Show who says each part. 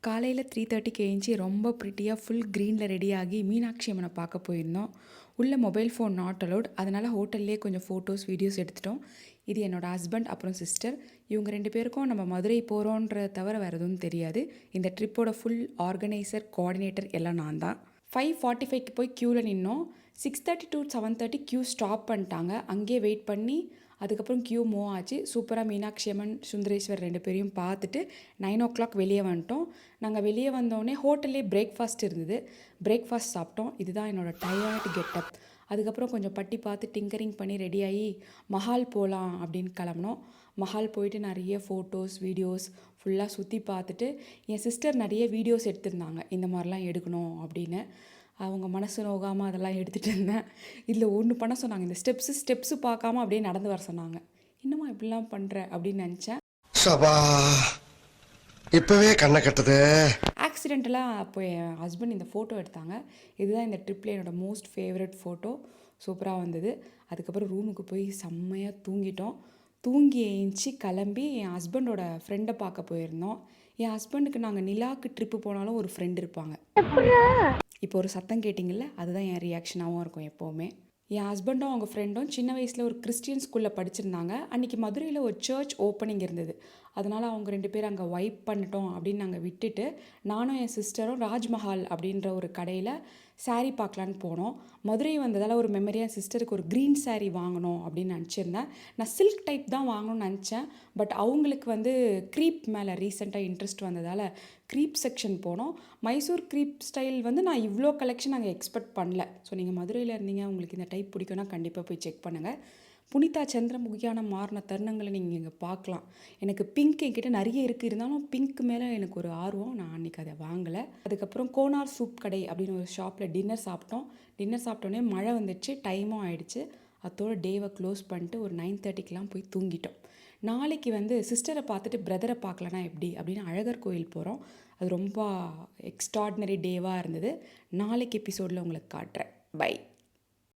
Speaker 1: காலையில் 3:30க்கு ஏஞ்சி ரொம்ப ப்ரிட்டியாக ஃபுல் க்ரீனில் ரெடியாகி மீனாட்சி அம்மனை பார்க்க போயிருந்தோம். உள்ள மொபைல் ஃபோன் நாட் அலோட். அதனால் ஹோட்டல்லேயே கொஞ்சம் ஃபோட்டோஸ் வீடியோஸ் எடுத்துட்டோம். இது என்னோடய ஹஸ்பண்ட் அப்புறம் சிஸ்டர். இவங்க 2 பேருக்கும் நம்ம மதுரை போகிறோன்றத தவிர வேறு எதுவும் தெரியாது. இந்த ட்ரிப்போட ஃபுல் ஆர்கனைசர் கோஆர்டினேட்டர் எல்லாம் நான் தான். 5:45க்கு போய் க்யூவில் நின்னோம். 6:30 to 7:30 க்யூ ஸ்டாப் பண்ணிட்டாங்க. அங்கேயே வெயிட் பண்ணி அதுக்கப்புறம் க்யூ மூவ் ஆச்சு. சூப்பராக மீனாட்சி அம்மன் சுந்தரேஸ்வர் 2 பேரையும் பார்த்துட்டு 9 o'clock வெளியே வந்துட்டோம். நாங்கள் வெளியே வந்தோடனே ஹோட்டல்லே பிரேக்ஃபாஸ்ட் இருந்தது. பிரேக்ஃபாஸ்ட் சாப்பிட்டோம். இதுதான் என்னோடய டயர்டு கெட்டப். அதுக்கப்புறம் கொஞ்சம் பட்டி பார்த்து டிங்கரிங் பண்ணி ரெடியாகி மஹால் போகலாம் அப்படின்னு கிளம்புனோம். மஹால் போயிட்டு நிறைய ஃபோட்டோஸ் வீடியோஸ் ஃபுல்லாக சுற்றி பார்த்துட்டு என் சிஸ்டர் நிறைய வீடியோஸ் எடுத்திருந்தாங்க. இந்த மாதிரிலாம் எடுக்கணும் அப்படின்னு. அவங்க மனசு நோகாமல் அதெல்லாம் எடுத்துகிட்டு இருந்தேன். இதில் ஒன்று பண்ண சொன்னாங்க. இந்த ஸ்டெப்ஸு பார்க்காம அப்படியே நடந்து வர சொன்னாங்க. இன்னுமா இப்படிலாம் பண்ணுற அப்படின்னு நினச்சேன்.
Speaker 2: சபா இப்போவே கண்ணை கட்டுது.
Speaker 1: ஆக்சிடென்டலாக அப்போ என் ஹஸ்பண்ட் இந்த ஃபோட்டோ எடுத்தாங்க. இதுதான் இந்த ட்ரிப்பில் என்னோடய மோஸ்ட் ஃபேவரட் ஃபோட்டோ. சூப்பராக வந்தது. அதுக்கப்புறம் ரூமுக்கு போய் செம்மையாக தூங்கிட்டோம். தூங்கி ஏஞ்சி கிளம்பி என் ஹஸ்பண்டோட ஃப்ரெண்டை பார்க்க போயிருந்தோம். என் ஹஸ்பண்டுக்கு நாங்கள் நிலாவுக்கு ட்ரிப்பு போனாலும் ஒரு ஃப்ரெண்ட் இருப்பாங்க. இப்போ ஒரு சத்தம் கேட்டிங்கல்ல, அதுதான் என் ரியாக்ஷனாகவும் இருக்கும் எப்போவுமே. என் ஹஸ்பண்டும் அவங்க ஃப்ரெண்டும் சின்ன வயசில் ஒரு கிறிஸ்டியன் ஸ்கூலில் படிச்சிருந்தாங்க. அன்றைக்கி மதுரையில் ஒரு சர்ச் ஓப்பனிங் இருந்தது. அதனால் அவங்க 2 பேர் அங்கே வைப் பண்ணிட்டோம் அப்படின்னு நாங்கள் விட்டுட்டு நானும் என் சிஸ்டரும் ராஜ்மஹால் அப்படின்ற ஒரு கடையில் சாரீ பார்க்கலான்னு போனோம். மதுரை வந்ததால் ஒரு மெமரியாக சிஸ்டருக்கு ஒரு க்ரீன் சாரீ வாங்கணும் அப்படின்னு நினச்சிருந்தேன். நான் சில்க் டைப் தான் வாங்கணும்னு நினச்சேன். பட் அவங்களுக்கு க்ரீப் மேலே ரீசெண்டாக இன்ட்ரெஸ்ட் வந்ததால் க்ரீப் செக்ஷன் போனோம். மைசூர் க்ரீப் ஸ்டைல் நான் இவ்வளோ கலெக்ஷன் நாங்கள் எக்ஸ்பெக்ட் பண்ணல. ஸோ நீங்கள் மதுரையில் இருந்தீங்க, உங்களுக்கு இந்த டைப் பிடிக்கும்னா கண்டிப்பாக போய் செக் பண்ணுங்கள். புனிதா சந்திரமுகியான மாறின தருணங்களை நீங்கள் இங்கே பார்க்கலாம். எனக்கு பிங்க் என்கிட்ட நிறைய இருக்குது. இருந்தாலும் பிங்க் மேலே எனக்கு ஒரு ஆர்வம். நான் அன்றைக்கி அதை வாங்கலை. அதுக்கப்புறம் கோனார் சூப் கடை அப்படின்னு ஒரு ஷாப்பில் டின்னர் சாப்பிட்டோம். டின்னர் சாப்பிட்டோன்னே மழை வந்துடுச்சு, டைமும் ஆகிடுச்சு. அதோட டேவை க்ளோஸ் பண்ணிட்டு ஒரு 9:30க்கெலாம் போய் தூங்கிட்டோம். நாளைக்கு சிஸ்டரை பார்த்துட்டு பிரதரை பார்க்கலனா எப்படி அப்படின்னு அழகர் கோயில் போகிறோம். அது ரொம்ப எக்ஸ்ட்ராடினரி டேவாக இருந்தது. நாளைக்கு எபிசோடில் உங்களுக்கு காட்டுறேன். பை.